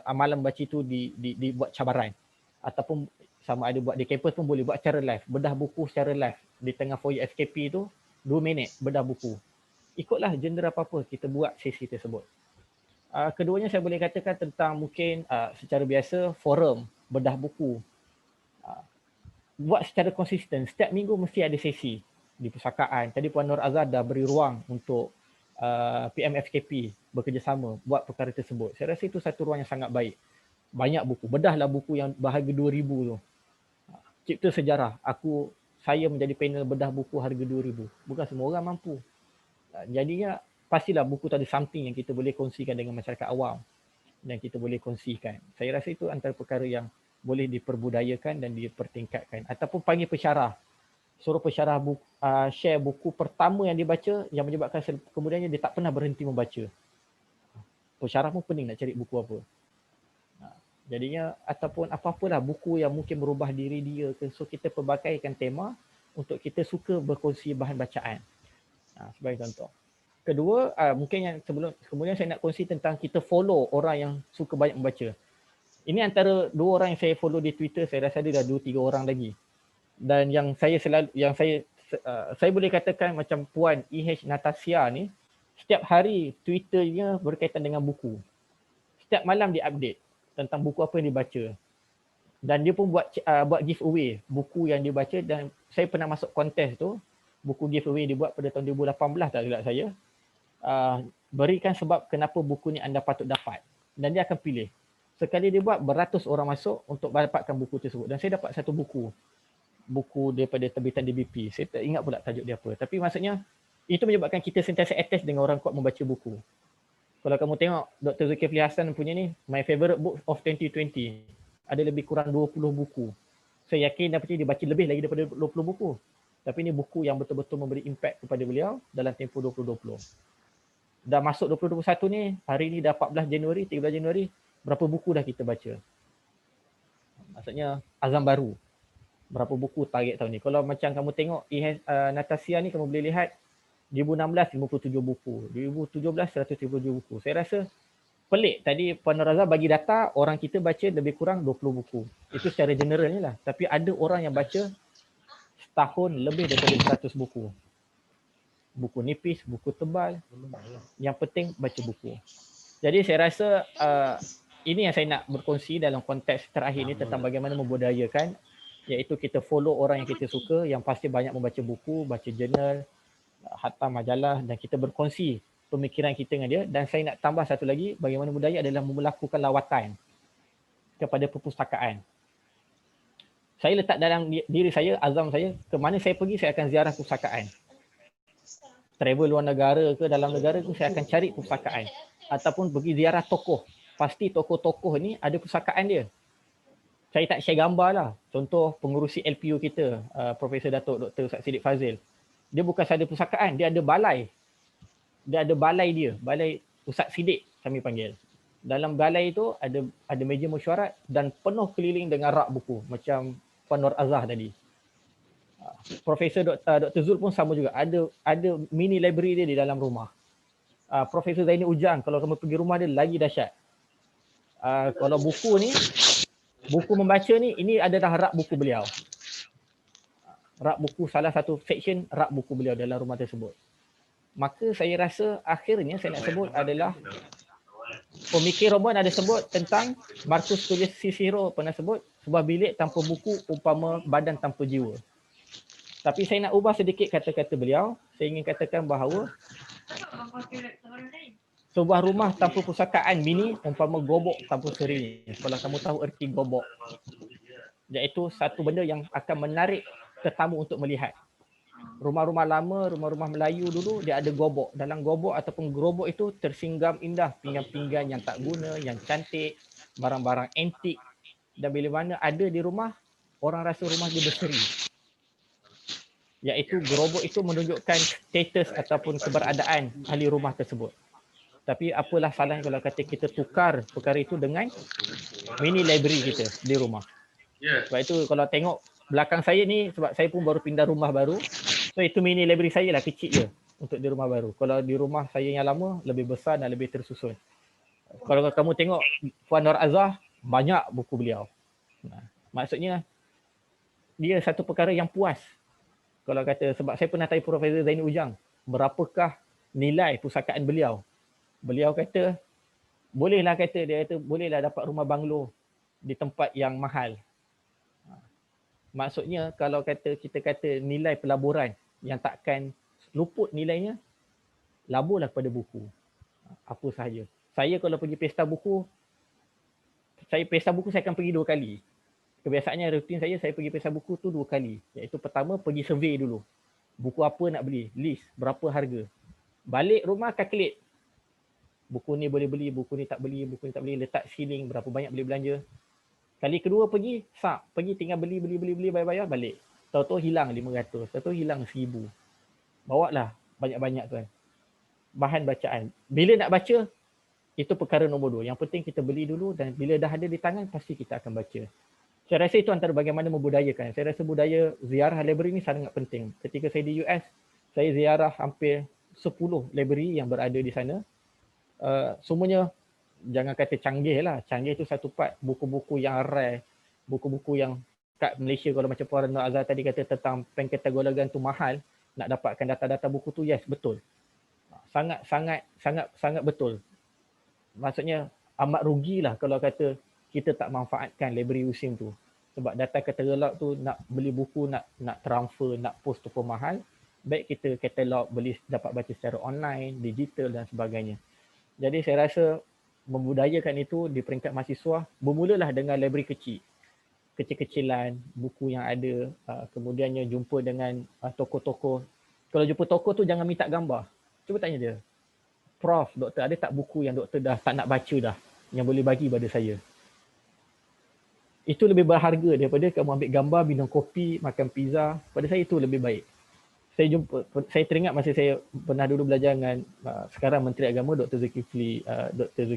amalan baca itu dibuat cabaran. Ataupun sama ada buat di kampus pun boleh buat secara live. Bedah buku secara live. Di tengah foyer FKP tu, 2 minit bedah buku. Ikutlah genre apa-apa kita buat sesi tersebut. Keduanya saya boleh katakan tentang mungkin secara biasa forum bedah buku. Buat secara konsisten. Setiap minggu mesti ada sesi di pusakaan. Tadi Puan Nur Azhar dah beri ruang untuk PMFKP bekerjasama buat perkara tersebut. Saya rasa itu satu ruang yang sangat baik. Banyak buku. Bedahlah buku yang berharga 2,000 tu. Cipta sejarah. Saya menjadi panel bedah buku harga 2,000. Bukan semua orang mampu. Jadinya pastilah buku tu ada something yang kita boleh kongsikan dengan masyarakat awam. Dan kita boleh kongsikan. Saya rasa itu antara perkara yang boleh diperbudayakan dan dipertingkatkan. Ataupun panggil pensyarah. Suruh pensyarah share buku pertama yang dibaca yang menyebabkan kemudiannya dia tak pernah berhenti membaca. Pensyarah pun pening nak cari buku apa. Jadinya ataupun apa-apalah buku yang mungkin merubah diri dia. So kita pelbagaikan tema untuk kita suka berkongsi bahan bacaan. Sebagai contoh. Kedua, mungkin yang kemudian saya nak kongsi tentang kita follow orang yang suka banyak membaca. Ini antara 2 orang yang saya follow di Twitter, saya rasa ada dah 2-3 orang lagi. Dan yang saya boleh katakan macam Puan EH Natasha ni, setiap hari Twitternya berkaitan dengan buku. Setiap malam dia update. tentang buku apa yang dibaca. Dan dia pun buat giveaway buku yang dia baca, dan saya pernah masuk kontes tu, buku giveaway dibuat pada tahun 2018 tak silap saya. Berikan sebab kenapa buku ni anda patut dapat, dan dia akan pilih. Sekali dia buat, beratus orang masuk untuk dapatkan buku tersebut, dan saya dapat satu buku daripada terbitan DBP. Saya tak ingat pula tajuk dia apa, tapi maksudnya itu menyebabkan kita sentiasa attach dengan orang kuat membaca buku. Kalau kamu tengok Dr. Zulkifli Hasan punya ni, My Favorite Book of 2020, ada lebih kurang 20 buku. Saya yakin dan percaya dia baca lebih lagi daripada 20 buku. Tapi ini buku yang betul-betul memberi impact kepada beliau dalam tempoh 2020. Dah masuk 2021 ni, hari ni dah 14 Januari, 13 Januari, berapa buku dah kita baca? Maksudnya azam baru. Berapa buku target tahun ni? Kalau macam kamu tengok Natasha ni, kamu boleh lihat 2016 57 buku, 2017 137 buku. Saya rasa pelik. Tadi Puan Razah bagi data orang kita baca lebih kurang 20 buku. Itu secara general ni lah. Tapi ada orang yang baca setahun lebih daripada 100 buku. Buku nipis, buku tebal. Yang penting baca buku. Jadi saya rasa ini yang saya nak berkongsi dalam konteks terakhir ni tentang bagaimana membudayakan, iaitu kita follow orang yang kita suka, yang pasti banyak membaca buku, baca jurnal, hantar majalah, dan kita berkongsi pemikiran kita dengan dia. Dan saya nak tambah satu lagi, bagaimana budaya adalah melakukan lawatan kepada perpustakaan. Saya letak dalam diri saya, azam saya, ke mana saya pergi saya akan ziarah perpustakaan. Travel luar negara ke dalam negara ke, saya akan cari perpustakaan. Ataupun pergi ziarah tokoh. Pasti tokoh-tokoh ni ada perpustakaan dia. Saya tak share gambar lah. Contoh pengurusi LPU kita, Profesor Datuk Dr. Ustaz Siddiq Fazil. Dia bukan sahaja perpustakaan, dia ada balai. Dia ada balai dia, balai Ustaz Siddiq kami panggil. Dalam balai itu ada meja mesyuarat dan penuh keliling dengan rak buku macam Puan Nur Azah tadi. Profesor Dr. Zul pun sama juga, ada mini library dia di dalam rumah. Profesor Zaini Ujang, kalau kamu pergi rumah dia lagi dahsyat. Kalau buku ni, buku membaca ni, ini adalah rak buku beliau. Rak buku, salah satu section rak buku beliau dalam rumah tersebut. Maka saya rasa akhirnya saya nak sebut adalah pemikir Roman ada sebut tentang Marcus Tullius Cicero pernah sebut, sebuah bilik tanpa buku umpama badan tanpa jiwa. Tapi saya nak ubah sedikit kata-kata beliau. Saya ingin katakan bahawa sebuah rumah tanpa pusakaan mini umpama gobok tanpa seri. Kalau kamu tahu erti gobok, iaitu satu benda yang akan menarik tetamu untuk melihat. Rumah-rumah lama, rumah-rumah Melayu dulu dia ada gobok. Dalam gobok ataupun gerobok itu tersinggam indah pinggan-pinggan yang tak guna, yang cantik, barang-barang antik. Dan bila mana ada di rumah, orang rasa rumah dia berseri. Iaitu gerobok itu menunjukkan status ataupun keberadaan ahli rumah tersebut. Tapi apalah salahnya kalau kata kita tukar perkara itu dengan mini library kita di rumah. Sebab itu kalau tengok belakang saya ni, sebab saya pun baru pindah rumah baru. So itu mini library saya lah, kecil je untuk di rumah baru. Kalau di rumah saya yang lama, lebih besar dan lebih tersusun. Kalau kamu tengok Puan Nur Azah, banyak buku beliau. Maksudnya, dia satu perkara yang puas. Kalau kata, sebab saya pernah tanya Profesor Zaini Ujang, berapakah nilai pusakaan beliau? Beliau kata, bolehlah dapat rumah banglo di tempat yang mahal. Maksudnya kalau kita kata nilai pelaburan yang takkan luput nilainya, laburlah kepada buku. Apa sahaja. Saya kalau pergi pesta buku saya akan pergi 2 kali. Kebiasaannya rutin saya pergi pesta buku tu 2 kali. Iaitu pertama pergi survey dulu. Buku apa nak beli, list, berapa harga. Balik rumah calculate. Buku ni boleh beli, buku ni tak beli, letak ceiling, berapa banyak boleh belanja. Kali kedua pergi tinggal beli, bayar, balik. Tahu-tahu hilang 500, tahu-tahu hilang 1000. Bawalah banyak-banyak tuan. Bahan bacaan. Bila nak baca, itu perkara nombor 2. Yang penting kita beli dulu dan bila dah ada di tangan, pasti kita akan baca. Saya rasa itu antara bagaimana membudayakan. Saya rasa budaya ziarah library ni sangat penting. Ketika saya di US, saya ziarah hampir 10 library yang berada di sana. Semuanya jangan kata canggih lah. Canggih itu satu part. Buku-buku yang rare. Buku-buku yang kat Malaysia kalau macam Puan Nur Azhar tadi kata tentang pengkategorikan tu mahal. Nak dapatkan data-data buku tu, yes, betul. Sangat betul. Maksudnya amat rugilah kalau kata kita tak manfaatkan library USIM tu. Sebab data katalog tu nak beli buku, nak transfer, nak post tu pun mahal. Baik kita katalog beli dapat baca secara online, digital dan sebagainya. Jadi saya rasa membudayakan itu di peringkat mahasiswa bermulalah dengan library kecil-kecilan, buku yang ada, kemudiannya jumpa dengan tokoh-tokoh. Kalau jumpa tokoh tu jangan minta gambar. Cuba tanya dia, Prof, doktor ada tak buku yang doktor dah tak nak baca dah yang boleh bagi pada saya? Itu lebih berharga daripada kamu ambil gambar, minum kopi, makan pizza. Pada saya itu lebih baik. Saya teringat masa saya pernah dulu belajar dengan sekarang Menteri Agama Dr. Zulkifli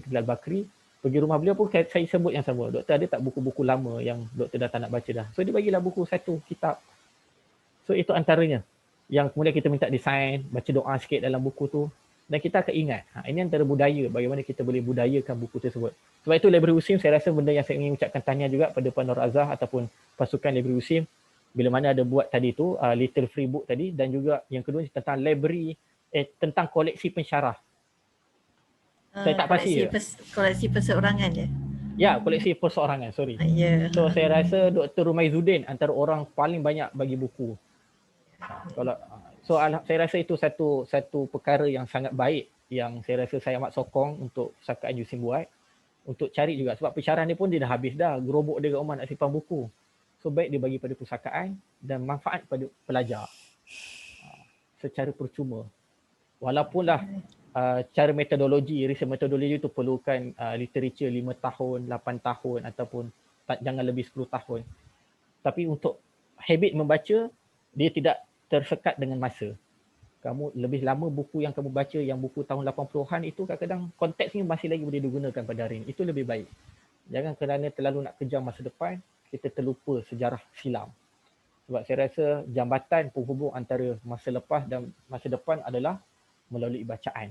Al-Bakri. Pergi rumah beliau pun saya sebut yang sama. Doktor ada tak buku-buku lama yang doktor dah tak nak baca dah? So dia bagilah buku satu kitab. So itu antaranya. Yang kemudian kita minta design, baca doa sikit dalam buku tu. Dan kita akan ingat. Ini antara budaya, bagaimana kita boleh budayakan buku tersebut. Sebab itu library USIM saya rasa benda yang saya ingin ucapkan tahniah juga pada Puan Nur Azhar ataupun pasukan library USIM. Bila mana ada buat tadi tu, little free book tadi, dan juga yang kedua tentang library, tentang koleksi pensyarah. Saya tak pasti koleksi perseorangan je. Ya, koleksi perseorangan, sorry. So saya rasa Dr. Rumaizuddin antara orang paling banyak bagi buku. Saya rasa itu satu perkara yang sangat baik yang saya rasa saya amat sokong untuk pusakaan USIM buat. Untuk cari juga, sebab pensyarah ni pun dia dah habis dah, gerobok dia kat rumah nak simpan buku. So baik dia bagi pada pusakaan dan manfaat pada pelajar secara percuma. Walaupunlah cara metodologi, research metodologi itu perlukan literature 5 tahun, 8 tahun ataupun jangan lebih 10 tahun. Tapi untuk habit membaca, dia tidak tersekat dengan masa. Kamu lebih lama buku yang kamu baca yang buku tahun 80-an itu kadang-kadang konteksnya masih lagi boleh digunakan pada hari ini. Itu lebih baik. Jangan kerana terlalu nak kejar masa depan, kita terlupa sejarah silam. Sebab saya rasa jambatan penghubung antara masa lepas dan masa depan adalah melalui bacaan.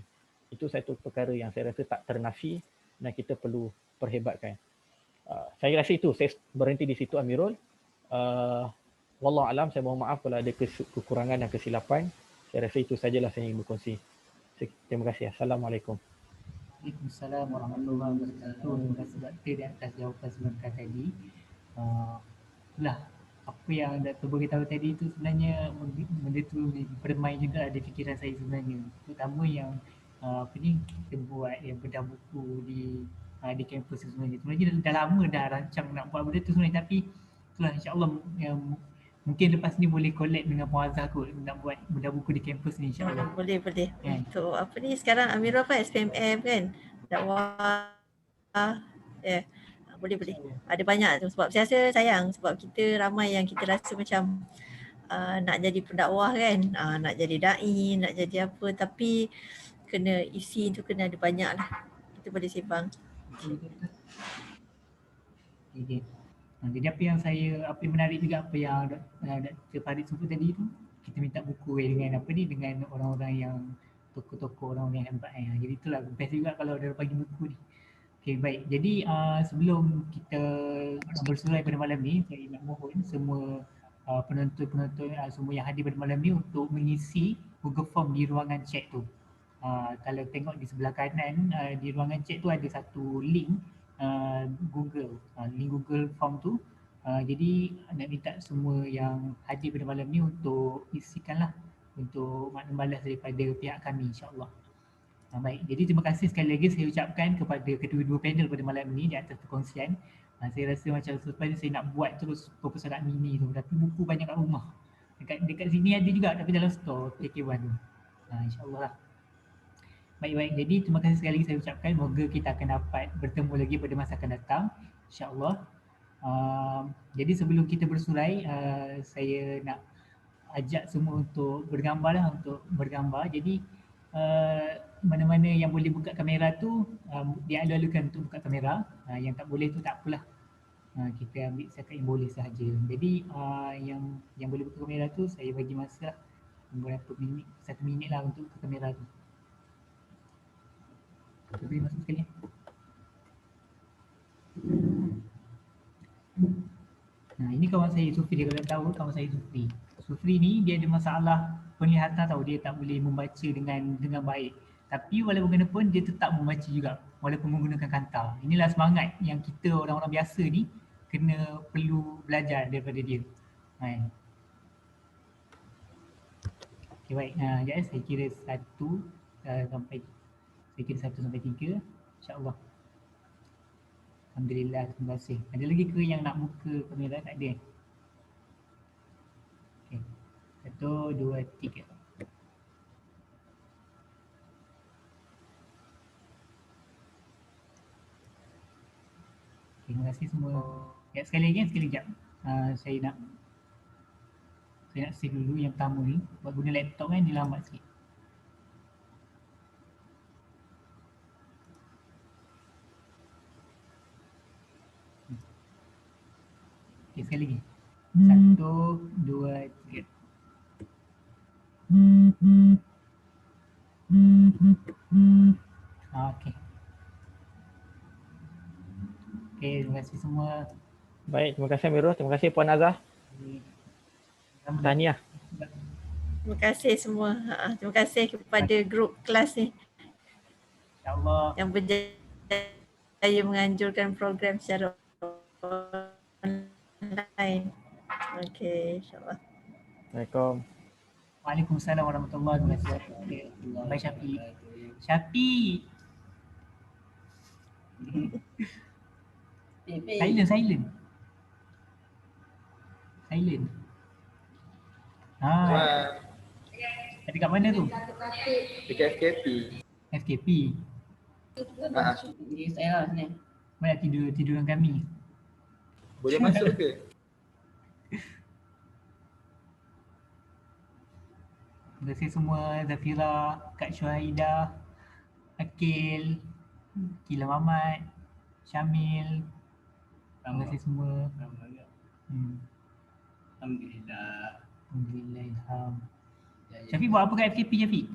Itu satu perkara yang saya rasa tak ternafi dan kita perlu perhebatkan. Saya rasa itu, saya berhenti di situ Amirul. Wallahualam, saya mohon maaf kalau ada kekurangan dan kesilapan. Saya rasa itu sajalah saya ingin berkongsi. Terima kasih. Assalamualaikum. Waalaikumsalam warahmatullahi wabarakatuh. Terima kasih Doktor di atas jawapan sebentar tadi. Itulah apa yang Dr. beritahu tadi itu sebenarnya benda tu bermain juga di fikiran saya sebenarnya. Terutama yang kita buat yang bedah buku di kampus sebenarnya. Sebenarnya dah lama dah rancang nak buat benda tu sebenarnya, tapi itulah insya-Allah mungkin lepas ni boleh collab dengan Puan Azhar kot nak buat bedah buku di kampus ni insya-Allah. Boleh. Untuk apa ni sekarang Amirul apa SPMM kan? Dakwah. Boleh. Ada banyak tu sebab saya rasa sayang sebab kita ramai yang kita rasa macam nak jadi pendakwah kan, nak jadi dai, nak jadi apa, tapi kena isi tu kena ada banyak lah. Kita boleh sembang. Jadi apa yang menarik juga apa yang Dr. Farid sebut tadi tu, kita minta buku dengan dengan orang-orang yang tokoh-tokoh, orang yang hebat. Jadi itulah best juga kalau dia bagi buku ni. Okey, baik. Jadi sebelum kita bersurai pada malam ni, saya nak mohon semua penonton-penonton semua yang hadir pada malam ni untuk mengisi Google Form di ruangan chat tu. Kalau tengok di sebelah kanan di ruangan chat tu ada satu link link Google Form tu. Jadi nak minta semua yang hadir pada malam ni untuk isikanlah untuk makna balas daripada pihak kami insya-Allah. Baik, jadi terima kasih sekali lagi saya ucapkan kepada kedua-dua panel pada malam ini di atas perkongsian. Saya rasa macam selepas ni saya nak buat terus perpustakaan mini tu, tapi buku banyak kat rumah. Dekat sini ada juga tapi dalam store KK1 tu. InsyaAllah lah. Baik, jadi terima kasih sekali lagi saya ucapkan. Moga kita akan dapat bertemu lagi pada masa akan datang insyaAllah. Jadi sebelum kita bersurai, saya nak ajak semua untuk bergambar. Jadi mana-mana yang boleh buka kamera tu dialu-alukan untuk buka kamera. Yang tak boleh tu tak apalah, kita ambil setakat yang boleh sahaja. Jadi yang boleh buka kamera tu saya bagi masa beberapa minit, 1 minit lah untuk buka kamera tu. Beri masa sekali. Ini kawan saya Sufri, kalau tahu kawan saya Sufri ni dia ada masalah penglihatan tahu, dia tak boleh membaca dengan baik. Tapi walaupun bagaimanapun dia tetap membaca juga walaupun menggunakan kanta. Inilah semangat yang kita orang-orang biasa ni kena perlu belajar daripada dia. Kan? Okay, baik. Sekejap saya kira 1 sampai saya kira 1 sampai 3. InsyaAllah. Alhamdulillah, terima kasih. Ada lagi ke yang nak buka kamera? Tak ada. Okay. 1, 2, 3. Terima kasih semua. Ya, sekali lagi, sekejap. Saya nak save dulu yang pertama ni. Buat guna laptop kan, dia lambat sikit. Okay, sekali lagi. 1, 2, 3. Okay. Okay, terima kasih semua. Baik, terima kasih Amirul. Terima kasih Puan Azhar. Tahniah. Terima kasih semua. Terima kasih kepada grup kelas ni InsyaAllah. yang berjaya menganjurkan program secara online. Okey, insyaAllah. Assalamualaikum. Waalaikumsalam warahmatullahi wabarakatuh. Baik Syafiq. Syafiq. Silent. Silent. Ada kat mana tu? Dekat FKP. FKP. Ini saya lah sini. Mana tidur dengan kami? Boleh masuk ke? Terima kasih semua, Zafira, Kak Syuhaidah, Akil, Kila Mamat, Syamil. Terima kasih semua. Alhamdulillah. Alhamdulillah, ilham. Syafiq buat apa kat FKP Syafiq?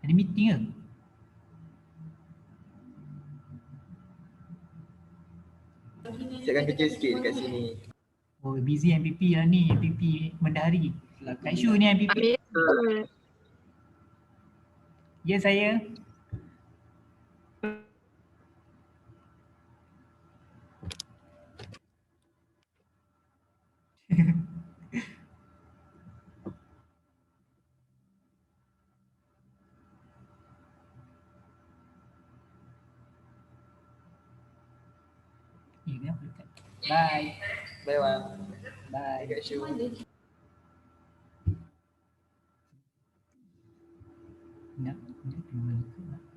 Ada meeting ke? Saya akan kerja sikit dekat sini. Oh, busy MPP lah ni, MPP Mendahari. Kak Syu ni MPP. Ya saya. Bye. Bye Wan. Bye. Dekat Syu. Nak pergi mana ke?